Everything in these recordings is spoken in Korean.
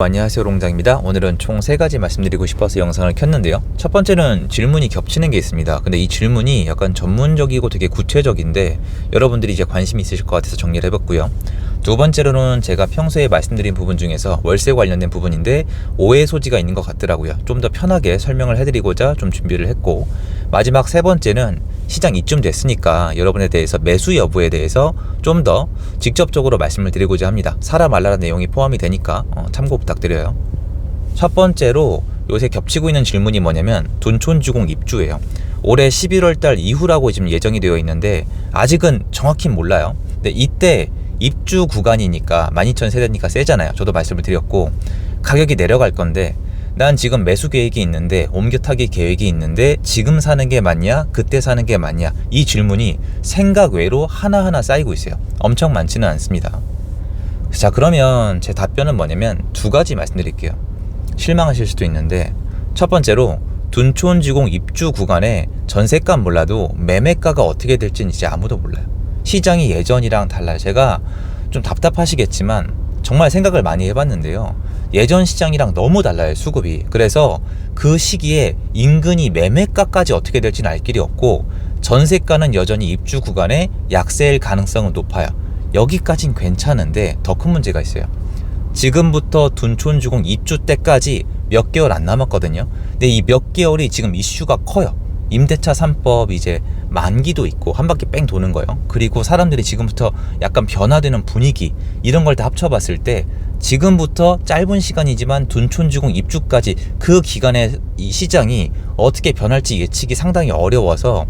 안녕하세요, 롱장입니다. 오늘은 총 3가지 말씀드리고 싶어서 영상을 켰는데요. 첫 번째는 질문이 겹치는 게 있습니다. 근데 이 질문이 약간 전문적이고 되게 구체적인데 여러분들이 이제 관심이 있으실 것 같아서 정리를 해봤고요. 두 번째로는 제가 평소에 말씀드린 부분 중에서 월세 관련된 부분인데 오해 소지가 있는 것 같더라고요. 좀 더 편하게 설명을 해드리고자 좀 준비를 했고, 마지막 세 번째는 시장 이쯤 됐으니까 여러분에 대해서 매수 여부에 대해서 좀 더 직접적으로 말씀을 드리고자 합니다. 사라 말라라 내용이 포함이 되니까 참고 부탁드려요. 첫 번째로 요새 겹치고 있는 질문이 뭐냐면 둔촌주공 입주예요. 올해 11월 달 이후라고 지금 예정이 되어 있는데 아직은 정확히 몰라요. 근데 이때 입주 구간이니까 12,000세대니까 세잖아요. 저도 말씀을 드렸고, 가격이 내려갈 건데 난 지금 매수 계획이 있는데 옮겨 타기 계획이 있는데 지금 사는 게 맞냐 그때 사는 게 맞냐, 이 질문이 생각 외로 하나하나 쌓이고 있어요. 엄청 많지는 않습니다. 자, 그러면 제 답변은 뭐냐면 두 가지 말씀드릴게요. 실망하실 수도 있는데, 첫 번째로 둔촌지공 입주 구간에 전세가 몰라도 매매가가 어떻게 될지는 이제 아무도 몰라요. 시장이 예전이랑 달라요. 제가 좀 답답하시겠지만 정말 생각을 많이 해봤는데요. 예전 시장이랑 너무 달라요, 수급이. 그래서 그 시기에 인근이 매매가까지 어떻게 될지는 알 길이 없고, 전세가는 여전히 입주 구간에 약세일 가능성은 높아요. 여기까진 괜찮은데 더 큰 문제가 있어요. 지금부터 둔촌주공 입주 때까지 몇 개월 안 남았거든요. 근데 이 몇 개월이 지금 이슈가 커요. 임대차 3법 이제 만기도 있고 한 바퀴 뺑 도는 거예요. 그리고 사람들이 지금부터 약간 변화되는 분위기, 이런 걸 다 합쳐봤을 때 지금부터 짧은 시간이지만 둔촌주공 입주까지 그 기간에 이 시장이 어떻게 변할지 예측이 상당히 어려워서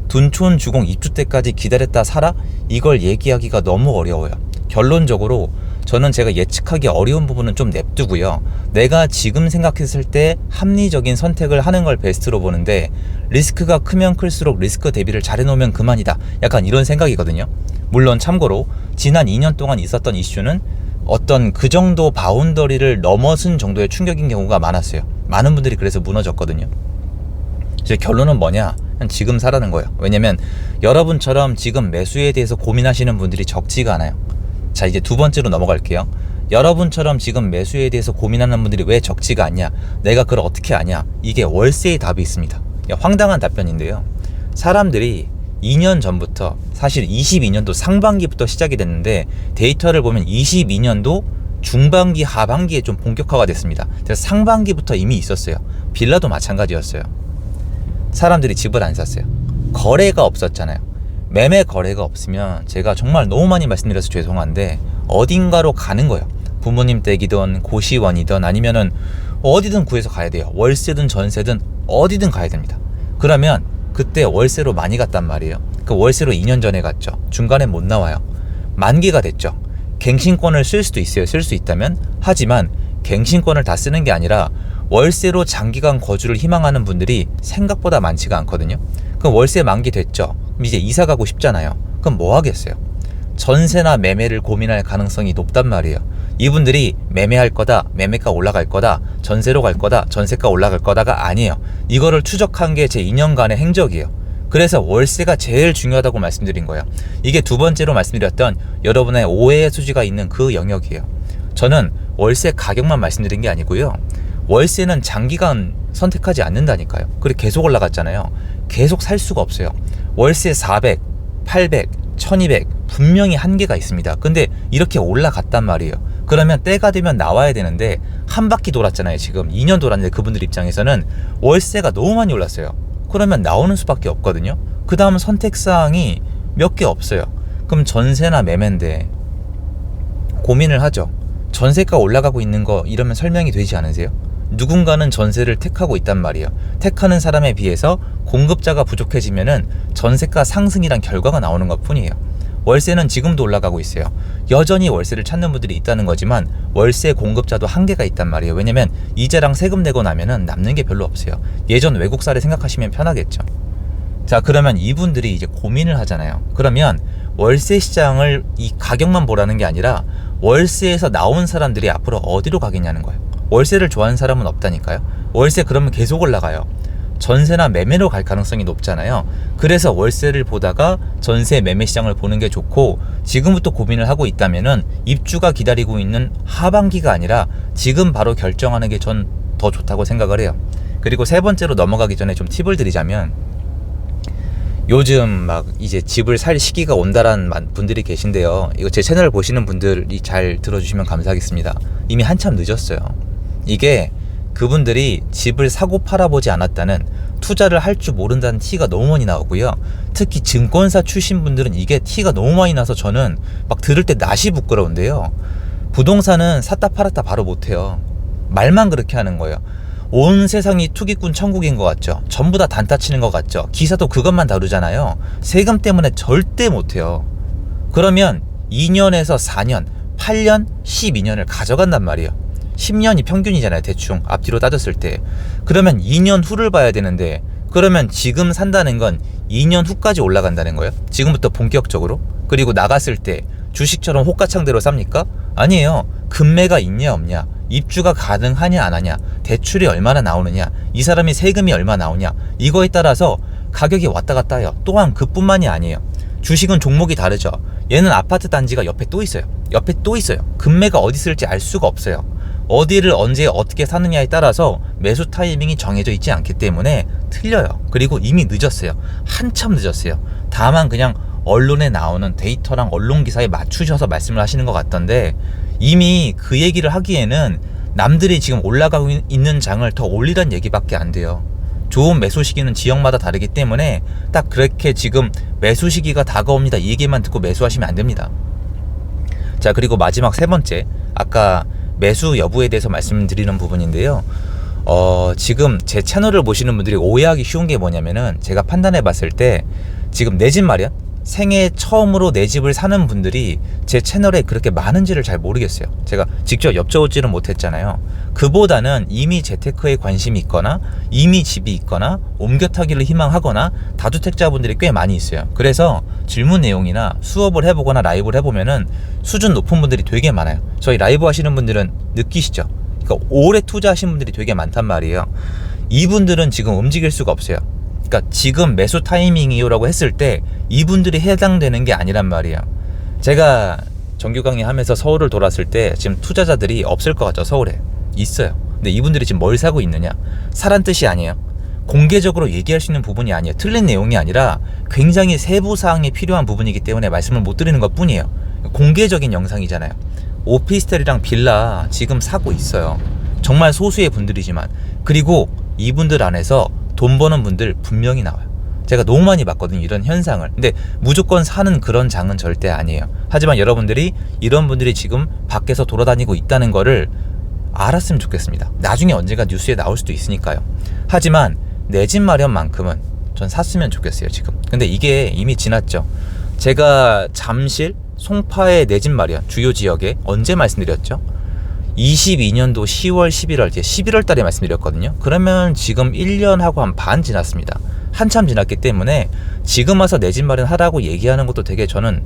둔촌주공 입주 때까지 기다렸다 사라? 이걸 얘기하기가 너무 어려워요. 결론적으로 저는 제가 예측하기 어려운 부분은 좀 냅두고요. 내가 지금 생각했을 때 합리적인 선택을 하는 걸 베스트로 보는데, 리스크가 크면 클수록 리스크 대비를 잘 해놓으면 그만이다. 약간 이런 생각이거든요. 물론 참고로 지난 2년 동안 있었던 이슈는 어떤 그 정도 바운더리를 넘어선 정도의 충격인 경우가 많았어요. 많은 분들이 그래서 무너졌거든요. 이제 결론은 뭐냐? 지금 사라는 거예요. 왜냐면 여러분처럼 지금 매수에 대해서 고민하시는 분들이 적지가 않아요. 자, 이제 두 번째로 넘어갈게요. 여러분처럼 지금 매수에 대해서 고민하는 분들이 왜 적지가 않냐, 내가 그걸 어떻게 아냐, 이게 월세의 답이 있습니다. 황당한 답변인데요. 사람들이 2년 전부터, 사실 22년도 상반기부터 시작이 됐는데 데이터를 보면 22년도 중반기 하반기에 좀 본격화가 됐습니다. 그래서 상반기부터 이미 있었어요. 빌라도 마찬가지였어요. 사람들이 집을 안 샀어요. 거래가 없었잖아요. 매매 거래가 없으면 제가 정말 너무 많이 말씀드려서 죄송한데 어딘가로 가는 거예요. 부모님 댁이든 고시원이든 아니면은 어디든 구해서 가야 돼요. 월세든 전세든 어디든 가야 됩니다. 그러면 그때 월세로 많이 갔단 말이에요. 그 월세로 2년 전에 갔죠. 중간에 못 나와요. 만기가 됐죠. 갱신권을 쓸 수도 있어요. 쓸 수 있다면. 하지만 갱신권을 다 쓰는 게 아니라 월세로 장기간 거주를 희망하는 분들이 생각보다 많지가 않거든요. 그럼 월세 만기 됐죠. 그럼 이제 이사 가고 싶잖아요. 그럼 뭐 하겠어요? 전세나 매매를 고민할 가능성이 높단 말이에요. 이분들이 매매할 거다, 매매가 올라갈 거다, 전세로 갈 거다, 전세가 올라갈 거다가 아니에요. 이거를 추적한 게 제 2년간의 행적이에요. 그래서 월세가 제일 중요하다고 말씀드린 거예요. 이게 두 번째로 말씀드렸던 여러분의 오해의 소지가 있는 그 영역이에요. 저는 월세 가격만 말씀드린 게 아니고요. 월세는 장기간 선택하지 않는다니까요. 그리고 계속 올라갔잖아요. 계속 살 수가 없어요. 월세 400, 800, 1200 분명히 한계가 있습니다. 근데 이렇게 올라갔단 말이에요. 그러면 때가 되면 나와야 되는데 한 바퀴 돌았잖아요. 지금 2년 돌았는데 그분들 입장에서는 월세가 너무 많이 올랐어요. 그러면 나오는 수밖에 없거든요. 그 다음 선택사항이 몇 개 없어요. 그럼 전세나 매매인데 고민을 하죠. 전세가 올라가고 있는 거 이러면 설명이 되지 않으세요? 누군가는 전세를 택하고 있단 말이에요. 택하는 사람에 비해서 공급자가 부족해지면은 전세가 상승이란 결과가 나오는 것 뿐이에요. 월세는 지금도 올라가고 있어요. 여전히 월세를 찾는 분들이 있다는 거지만 월세 공급자도 한계가 있단 말이에요. 왜냐면 이자랑 세금 내고 나면은 남는 게 별로 없어요. 예전 외국 사례 생각하시면 편하겠죠. 자, 그러면 이분들이 이제 고민을 하잖아요. 그러면 월세 시장을 이 가격만 보라는 게 아니라 월세에서 나온 사람들이 앞으로 어디로 가겠냐는 거예요. 월세를 좋아하는 사람은 없다니까요. 월세 그러면 계속 올라가요. 전세나 매매로 갈 가능성이 높잖아요. 그래서 월세를 보다가 전세 매매 시장을 보는 게 좋고, 지금부터 고민을 하고 있다면은 입주가 기다리고 있는 하반기가 아니라 지금 바로 결정하는 게 전 더 좋다고 생각을 해요. 그리고 세 번째로 넘어가기 전에 좀 팁을 드리자면, 요즘 막 이제 집을 살 시기가 온다라는 분들이 계신데요. 이거 제 채널을 보시는 분들이 잘 들어주시면 감사하겠습니다. 이미 한참 늦었어요. 이게 그분들이 집을 사고 팔아보지 않았다는, 투자를 할 줄 모른다는 티가 너무 많이 나오고요. 특히 증권사 출신 분들은 이게 티가 너무 많이 나서 저는 막 들을 때 낯이 부끄러운데요. 부동산은 샀다 팔았다 바로 못해요. 말만 그렇게 하는 거예요. 온 세상이 투기꾼 천국인 것 같죠? 전부 다 단타 치는 것 같죠? 기사도 그것만 다루잖아요. 세금 때문에 절대 못해요. 그러면 2년에서 4년, 8년, 12년을 가져간단 말이에요. 10년이 평균이잖아요. 대충 앞뒤로 따졌을 때. 그러면 2년 후를 봐야 되는데, 그러면 지금 산다는 건 2년 후까지 올라간다는 거예요. 지금부터 본격적으로. 그리고 나갔을 때 주식처럼 호가창대로 삽니까? 아니에요. 금매가 있냐 없냐, 입주가 가능하냐 안 하냐, 대출이 얼마나 나오느냐, 이 사람이 세금이 얼마 나오냐, 이거에 따라서 가격이 왔다 갔다 해요. 또한 그뿐만이 아니에요. 주식은 종목이 다르죠. 얘는 아파트 단지가 옆에 또 있어요. 옆에 또 있어요. 금매가 어디 있을지 알 수가 없어요. 어디를 언제 어떻게 사느냐에 따라서 매수 타이밍이 정해져 있지 않기 때문에 틀려요. 그리고 이미 늦었어요. 한참 늦었어요. 다만 그냥 언론에 나오는 데이터랑 언론 기사에 맞추셔서 말씀을 하시는 것 같던데, 이미 그 얘기를 하기에는 남들이 지금 올라가고 있는 장을 더 올리란 얘기밖에 안 돼요. 좋은 매수 시기는 지역마다 다르기 때문에 딱 그렇게 지금 매수 시기가 다가옵니다, 이 얘기만 듣고 매수하시면 안 됩니다. 자, 그리고 마지막 세 번째, 아까 매수 여부에 대해서 말씀드리는 부분인데요. 지금 제 채널을 보시는 분들이 오해하기 쉬운 게 뭐냐면은, 제가 판단해 봤을 때 지금 내 집 마련, 생애 처음으로 내 집을 사는 분들이 제 채널에 그렇게 많은지를 잘 모르겠어요. 제가 직접 여쭤보지는 못했잖아요. 그보다는 이미 재테크에 관심이 있거나, 이미 집이 있거나, 옮겨 타기를 희망하거나 다주택자분들이 꽤 많이 있어요. 그래서 질문 내용이나 수업을 해보거나 라이브를 해보면은 수준 높은 분들이 되게 많아요. 저희 라이브 하시는 분들은 느끼시죠? 그러니까 오래 투자하신 분들이 되게 많단 말이에요. 이분들은 지금 움직일 수가 없어요. 그러니까 지금 매수 타이밍이요 라고 했을 때 이분들이 해당되는 게 아니란 말이에요. 제가 정규 강의 하면서 서울을 돌았을 때 지금 투자자들이 없을 것 같죠? 서울에 있어요. 근데 이분들이 지금 뭘 사고 있느냐, 사란 뜻이 아니에요. 공개적으로 얘기할 수 있는 부분이 아니에요. 틀린 내용이 아니라 굉장히 세부사항이 필요한 부분이기 때문에 말씀을 못 드리는 것 뿐이에요. 공개적인 영상이잖아요. 오피스텔이랑 빌라 지금 사고 있어요. 정말 소수의 분들이지만. 그리고 이분들 안에서 돈 버는 분들 분명히 나와요. 제가 너무 많이 봤거든요, 이런 현상을. 근데 무조건 사는 그런 장은 절대 아니에요. 하지만 여러분들이 이런 분들이 지금 밖에서 돌아다니고 있다는 거를 알았으면 좋겠습니다. 나중에 언젠가 뉴스에 나올 수도 있으니까요. 하지만 내 집 마련만큼은 전 샀으면 좋겠어요, 지금. 근데 이게 이미 지났죠. 제가 잠실, 송파의 내 집 마련 주요 지역에 언제 말씀드렸죠? 22년도 10월, 11월, 11월 달에 말씀드렸거든요. 그러면 지금 1년하고 한 반 지났습니다. 한참 지났기 때문에 지금 와서 내 집 마련하라고 얘기하는 것도 되게 저는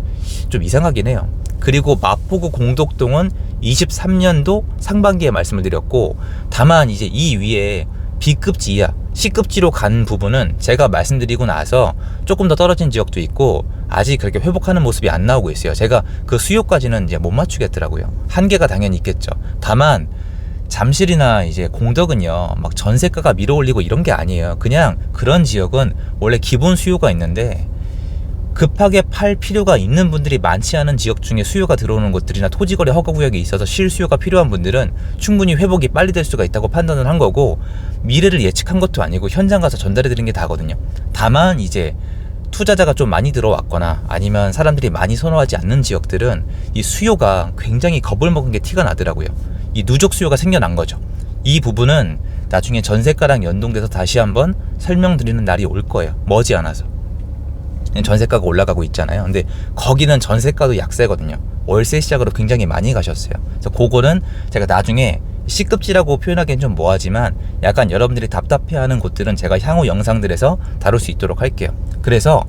좀 이상하긴 해요. 그리고 마포구 공덕동은 23년도 상반기에 말씀을 드렸고, 다만 이제 이 위에 B급지 이하, C급지로 간 부분은 제가 말씀드리고 나서 조금 더 떨어진 지역도 있고 아직 그렇게 회복하는 모습이 안 나오고 있어요. 제가 그 수요까지는 이제 못 맞추겠더라고요. 한계가 당연히 있겠죠. 다만 잠실이나 이제 공덕은요, 막 전세가가 밀어올리고 이런 게 아니에요. 그냥 그런 지역은 원래 기본 수요가 있는데 급하게 팔 필요가 있는 분들이 많지 않은 지역 중에 수요가 들어오는 곳들이나 토지거래 허가구역에 있어서 실수요가 필요한 분들은 충분히 회복이 빨리 될 수가 있다고 판단을 한 거고, 미래를 예측한 것도 아니고 현장 가서 전달해 드린 게 다거든요. 다만 이제 투자자가 좀 많이 들어왔거나 아니면 사람들이 많이 선호하지 않는 지역들은 이 수요가 굉장히 겁을 먹은 게 티가 나더라고요. 이 누적 수요가 생겨난 거죠. 이 부분은 나중에 전세가랑 연동돼서 다시 한번 설명드리는 날이 올 거예요. 머지않아서. 전세가가 올라가고 있잖아요. 근데 거기는 전세가도 약세거든요. 월세 시작으로 굉장히 많이 가셨어요. 그래서 그거는 제가 나중에 C급지라고 표현하기엔 좀 뭐하지만 약간 여러분들이 답답해하는 곳들은 제가 향후 영상들에서 다룰 수 있도록 할게요. 그래서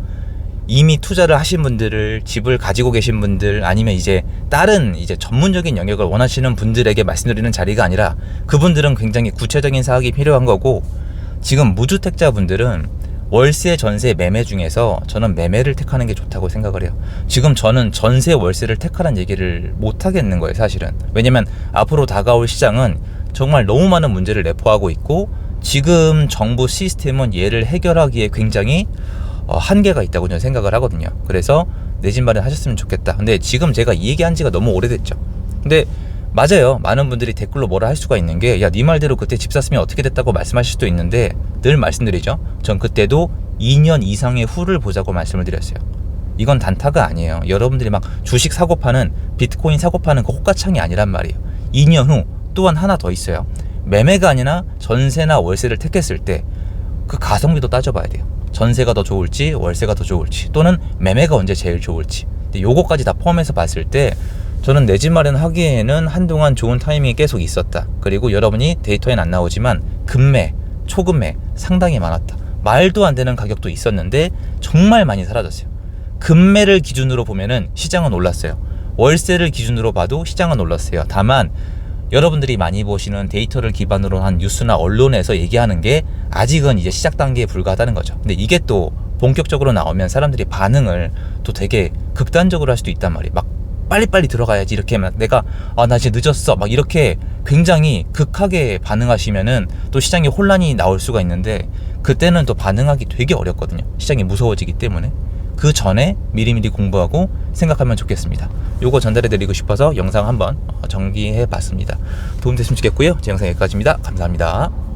이미 투자를 하신 분들을, 집을 가지고 계신 분들, 아니면 이제 다른 이제 전문적인 영역을 원하시는 분들에게 말씀드리는 자리가 아니라, 그분들은 굉장히 구체적인 사학이 필요한 거고, 지금 무주택자분들은 월세, 전세, 매매 중에서 저는 매매를 택하는 게 좋다고 생각을 해요. 지금 저는 전세, 월세를 택하라는 얘기를 못 하겠는 거예요, 사실은. 왜냐면 앞으로 다가올 시장은 정말 너무 많은 문제를 내포하고 있고, 지금 정부 시스템은 얘를 해결하기에 굉장히 한계가 있다고 저는 생각을 하거든요. 그래서 내 집 마련하셨으면 좋겠다. 근데 지금 제가 이 얘기한 지가 너무 오래됐죠. 근데 맞아요. 많은 분들이 댓글로 뭐라 할 수가 있는 게, 야, 네 말대로 그때 집 샀으면 어떻게 됐다고 말씀하실 수도 있는데, 늘 말씀드리죠. 전 그때도 2년 이상의 후를 보자고 말씀을 드렸어요. 이건 단타가 아니에요. 여러분들이 막 주식 사고 파는, 비트코인 사고 파는 그 호가창이 아니란 말이에요. 2년 후 또한 하나 더 있어요. 매매가 아니라 전세나 월세를 택했을 때 그 가성비도 따져봐야 돼요. 전세가 더 좋을지 월세가 더 좋을지, 또는 매매가 언제 제일 좋을지. 근데 요거까지 다 포함해서 봤을 때 저는 내 집 마련하기에는 한동안 좋은 타이밍이 계속 있었다. 그리고 여러분이 데이터엔 안 나오지만 급매, 초급매 상당히 많았다. 말도 안 되는 가격도 있었는데 정말 많이 사라졌어요. 급매를 기준으로 보면은 시장은 올랐어요. 월세를 기준으로 봐도 시장은 올랐어요. 다만 여러분들이 많이 보시는 데이터를 기반으로 한 뉴스나 언론에서 얘기하는 게 아직은 이제 시작 단계에 불과하다는 거죠. 근데 이게 또 본격적으로 나오면 사람들이 반응을 또 되게 극단적으로 할 수도 있단 말이에요. 막 빨리빨리 들어가야지, 이렇게 막 내가 나 이제 늦었어 막 이렇게 굉장히 극하게 반응하시면은 또 시장에 혼란이 나올 수가 있는데, 그때는 또 반응하기 되게 어렵거든요. 시장이 무서워지기 때문에. 그 전에 미리미리 공부하고 생각하면 좋겠습니다. 요거 전달해 드리고 싶어서 영상 한번 정리해 봤습니다. 도움됐으면 좋겠고요. 제 영상 여기까지입니다. 감사합니다.